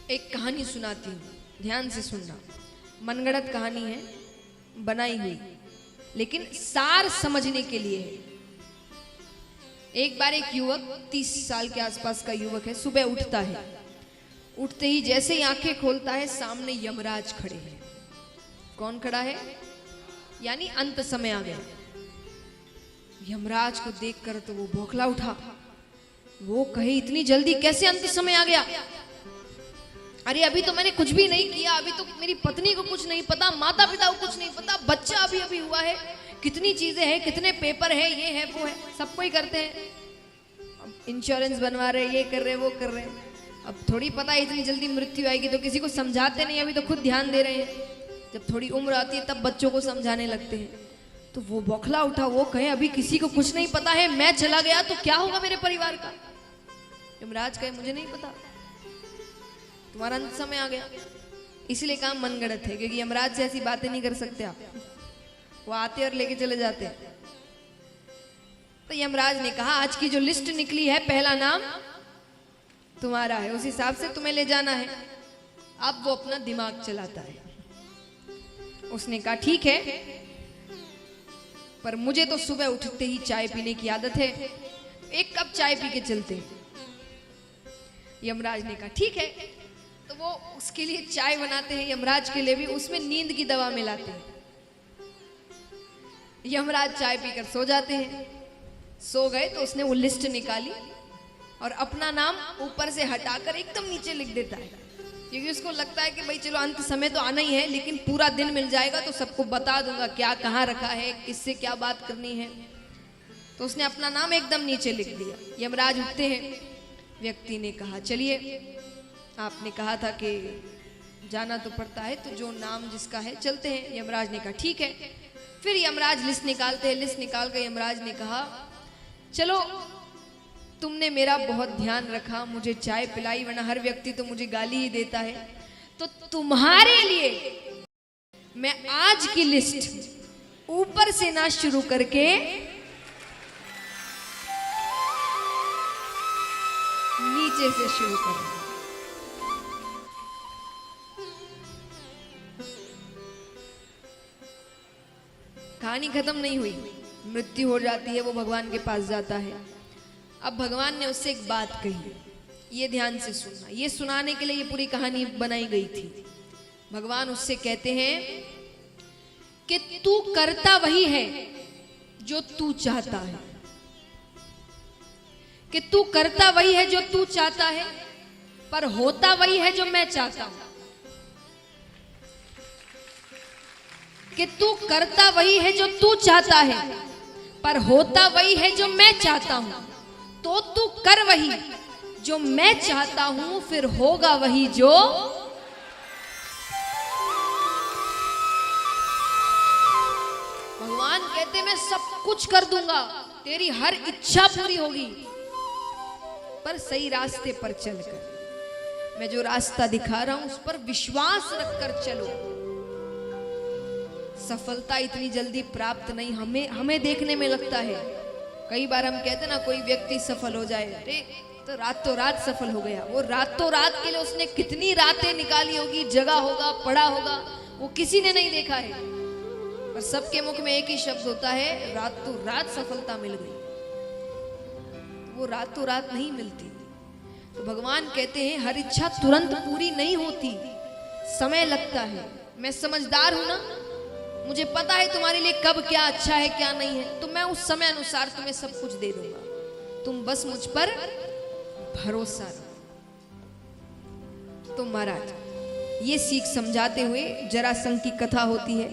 एक कहानी सुनाती हूँ, ध्यान से सुनना। मनगढ़ंत कहानी है, बनाई हुई, लेकिन सार समझने के लिए है। एक बार एक युवक, 30 साल के आसपास का युवक है, सुबह उठता है। उठते ही जैसे ही आंखें खोलता है, सामने यमराज खड़े हैं। कौन खड़ा है? यानी अंत समय आ गया। यमराज को देखकर तो वो बौखला उठा। वो कहे, इतनी जल्दी कैसे अंत समय आ गया? अरे अभी तो मैंने कुछ भी नहीं किया, अभी तो मेरी पत्नी को कुछ नहीं पता, माता पिता को कुछ नहीं पता, बच्चा अभी अभी हुआ है, कितनी चीजें हैं, कितने पेपर है, ये है वो है, सब कोई करते हैं। अब इंश्योरेंस बनवा रहे, ये कर रहे, वो कर रहे। अब थोड़ी पता है इतनी जल्दी मृत्यु आएगी, तो किसी को समझाते नहीं, अभी तो खुद ध्यान दे रहे हैं। जब थोड़ी उम्र आती है तब बच्चों को समझाने लगते हैं। तो वो बौखला उठा। वो कहे, अभी किसी को कुछ नहीं पता है, मैं चला गया तो क्या होगा मेरे परिवार का? यमराज कहे, मुझे नहीं पता, तुम्हारा अंत समय आ गया। इसलिए काम मनगढ़ंत है, क्योंकि यमराज से ऐसी बातें नहीं कर सकते आप। वो आते और लेके चले जाते। तो यमराज ने कहा, आज की जो लिस्ट निकली है, पहला नाम तुम्हारा है, उस हिसाब से तुम्हें ले जाना है। अब वो अपना दिमाग चलाता है। उसने कहा, ठीक है, पर मुझे तो सुबह उठते ही चाय पीने की आदत है, एक कप चाय पी के चलते हैं। यमराज ने कहा, ठीक है। तो वो उसके लिए चाय बनाते हैं, यमराज के लिए भी। उसमें नींद की दवा मिलाते हैं। यमराज चाय पीकर सो जाते हैं। सो गए तो उसने वो लिस्ट निकाली और अपना नाम ऊपर से हटाकर एकदम नीचे लिख देता है, क्योंकि उसको लगता है कि भाई चलो अंत समय तो आना ही है, लेकिन पूरा दिन मिल जाएगा तो सबको बता दूंगा क्या कहाँ रखा है, किससे क्या बात करनी है। तो उसने अपना नाम एकदम नीचे लिख दिया। यमराज उठते हैं। व्यक्ति ने कहा, चलिए, आपने कहा था कि जाना तो पड़ता है, तो जो नाम जिसका है चलते हैं। यमराज ने कहा, ठीक है। फिर यमराज लिस्ट निकालते हैं। लिस्ट निकाल कर यमराज ने कहा, चलो, तुमने मेरा बहुत ध्यान रखा, मुझे चाय पिलाई, वरना हर व्यक्ति तो मुझे गाली ही देता है, तो तुम्हारे लिए मैं आज की लिस्ट ऊपर से ना शुरू करके नीचे से शुरू करूंगा। कहानी खत्म नहीं हुई। मृत्यु हो जाती है, वो भगवान के पास जाता है। अब भगवान ने उससे एक बात कही, ये ध्यान से सुनना। ये सुनाने के लिए ये पूरी कहानी बनाई गई थी। भगवान उससे कहते हैं कि तू करता वही है जो तू चाहता है, कि तू करता वही है जो तू चाहता है, पर होता वही है जो मैं चाहता हूं। कि तू करता वही है जो तू चाहता है, पर होता वही है जो मैं चाहता हूं। तो तू कर वही जो मैं चाहता हूं, फिर होगा वही जो। भगवान कहते, मैं सब कुछ कर दूंगा, तेरी हर इच्छा पूरी होगी, पर सही रास्ते पर चलकर। मैं जो रास्ता दिखा रहा हूं उस पर विश्वास रखकर चलो। सफलता इतनी जल्दी प्राप्त नहीं, हमें देखने में लगता है। कई बार हम कहते ना, कोई व्यक्ति सफल हो जाए, अरे तो रातों रात सफल हो गया। वो रातों रात के लिए उसने कितनी रातें निकाली होगी, जगा होगा, पढ़ा होगा, वो किसी ने नहीं देखा है। पर सबके मुख में एक ही शब्द होता है, रातों रात सफलता मिल गई। वो रातों रात नहीं मिलती। तो भगवान कहते हैं, हर इच्छा तुरंत पूरी नहीं होती, समय लगता है। मैं समझदार हूं ना, मुझे पता है तुम्हारे लिए कब क्या अच्छा है क्या नहीं है, तो मैं उस समय अनुसार तुम्हें सब कुछ दे दूंगा। तुम बस मुझ पर भरोसा रखो। तो महाराज, ये सीख समझाते हुए जरासंध की कथा होती है।